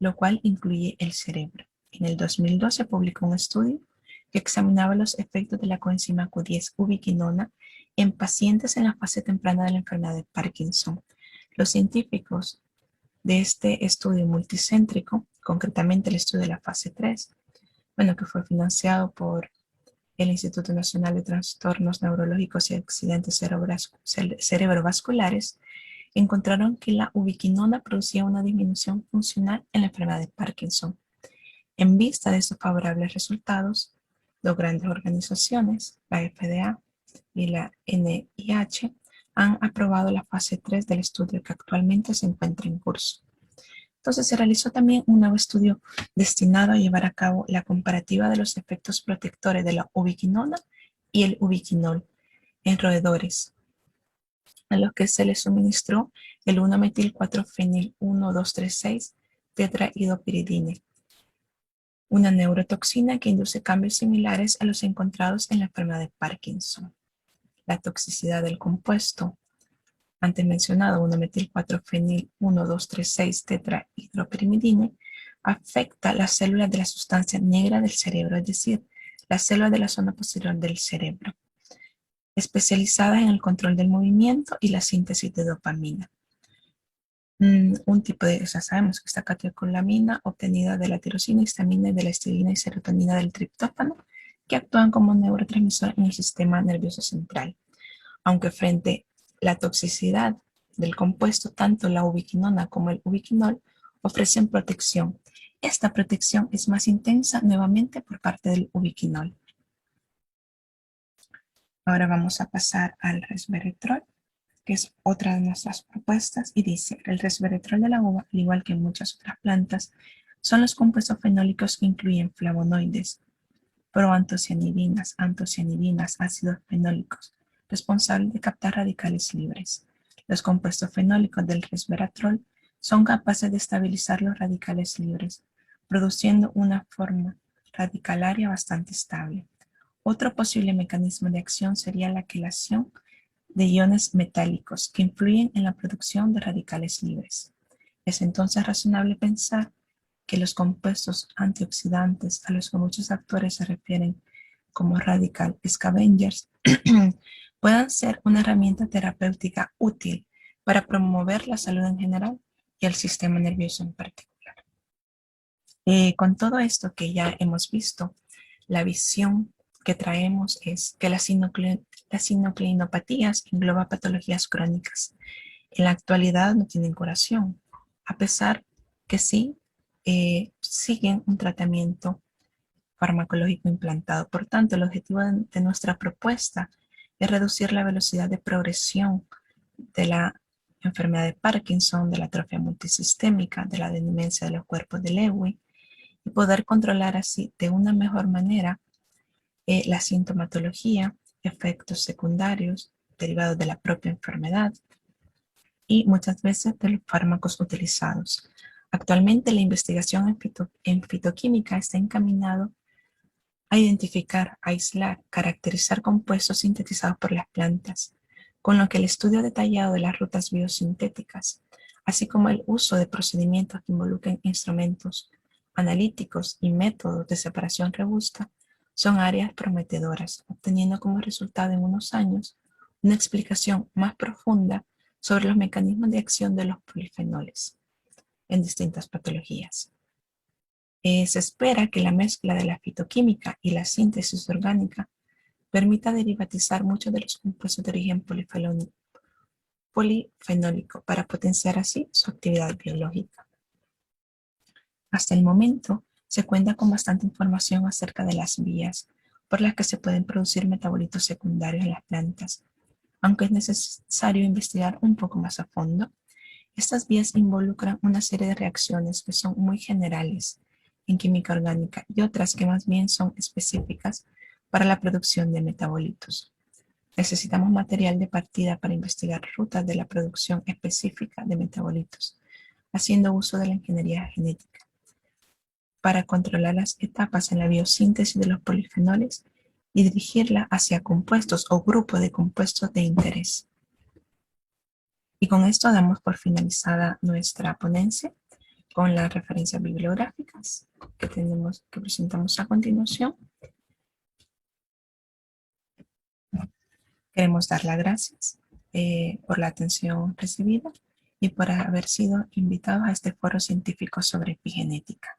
lo cual incluye el cerebro. En el 2012 se publicó un estudio que examinaba los efectos de la coenzima Q10 ubiquinona en pacientes en la fase temprana de la enfermedad de Parkinson. Los científicos de este estudio multicéntrico, concretamente el estudio de la fase 3, que fue financiado por el Instituto Nacional de Trastornos Neurológicos y Accidentes Cerebrovasculares, encontraron que la ubiquinona producía una disminución funcional en la enfermedad de Parkinson. En vista de estos favorables resultados, dos grandes organizaciones, la FDA y la NIH, han aprobado la fase 3 del estudio que actualmente se encuentra en curso. Entonces se realizó también un nuevo estudio destinado a llevar a cabo la comparativa de los efectos protectores de la ubiquinona y el ubiquinol en roedores, a los que se les suministró el 1-metil-4-fenil-1,2,3,6 tetrahidropiridine, una neurotoxina que induce cambios similares a los encontrados en la enfermedad de Parkinson. La toxicidad del compuesto antes mencionado, 1-metil-4-fenil-1,2,3,6 tetrahidropirimidine, afecta las células de la sustancia negra del cerebro, es decir, las células de la zona posterior del cerebro, especializadas en el control del movimiento y la síntesis de dopamina. Sabemos que esta catecolamina obtenida de la tirosina, histamina, de la histidina y serotonina del triptófano, que actúan como neurotransmisor en el sistema nervioso central. Aunque frente la toxicidad del compuesto, tanto la ubiquinona como el ubiquinol ofrecen protección. Esta protección es más intensa nuevamente por parte del ubiquinol. Ahora vamos a pasar al resveratrol, que es otra de nuestras propuestas, y dice: el resveratrol de la uva, al igual que muchas otras plantas, son los compuestos fenólicos que incluyen flavonoides, proantocianidinas, antocianidinas, ácidos fenólicos, responsables de captar radicales libres. Los compuestos fenólicos del resveratrol son capaces de estabilizar los radicales libres, produciendo una forma radicalaria bastante estable. Otro posible mecanismo de acción sería la quelación de iones metálicos que influyen en la producción de radicales libres. Es entonces razonable pensar que los compuestos antioxidantes a los que muchos autores se refieren como radical scavengers puedan ser una herramienta terapéutica útil para promover la salud en general y el sistema nervioso en particular. Con todo esto que ya hemos visto, la visión que traemos es que las sinucleinopatías engloban patologías crónicas. En la actualidad no tienen curación, a pesar que sí siguen un tratamiento farmacológico implantado. Por tanto, el objetivo de nuestra propuesta es reducir la velocidad de progresión de la enfermedad de Parkinson, de la atrofia multisistémica, de la demencia de los cuerpos de Lewy y poder controlar así de una mejor manera la sintomatología, efectos secundarios derivados de la propia enfermedad y muchas veces de los fármacos utilizados. Actualmente la investigación en fitoquímica está encaminado a identificar, aislar, caracterizar compuestos sintetizados por las plantas, con lo que el estudio detallado de las rutas biosintéticas, así como el uso de procedimientos que involucren instrumentos analíticos y métodos de separación robusta, son áreas prometedoras, obteniendo como resultado en unos años una explicación más profunda sobre los mecanismos de acción de los polifenoles en distintas patologías. Se espera que la mezcla de la fitoquímica y la síntesis orgánica permita derivatizar muchos de los compuestos de origen polifenólico para potenciar así su actividad biológica. Hasta el momento, se cuenta con bastante información acerca de las vías por las que se pueden producir metabolitos secundarios en las plantas. Aunque es necesario investigar un poco más a fondo, estas vías involucran una serie de reacciones que son muy generales en química orgánica y otras que más bien son específicas para la producción de metabolitos. Necesitamos material de partida para investigar rutas de la producción específica de metabolitos, haciendo uso de la ingeniería genética, para controlar las etapas en la biosíntesis de los polifenoles y dirigirla hacia compuestos o grupos de compuestos de interés. Y con esto damos por finalizada nuestra ponencia con las referencias bibliográficas que presentamos a continuación. Queremos dar las gracias por la atención recibida y por haber sido invitados a este foro científico sobre epigenética.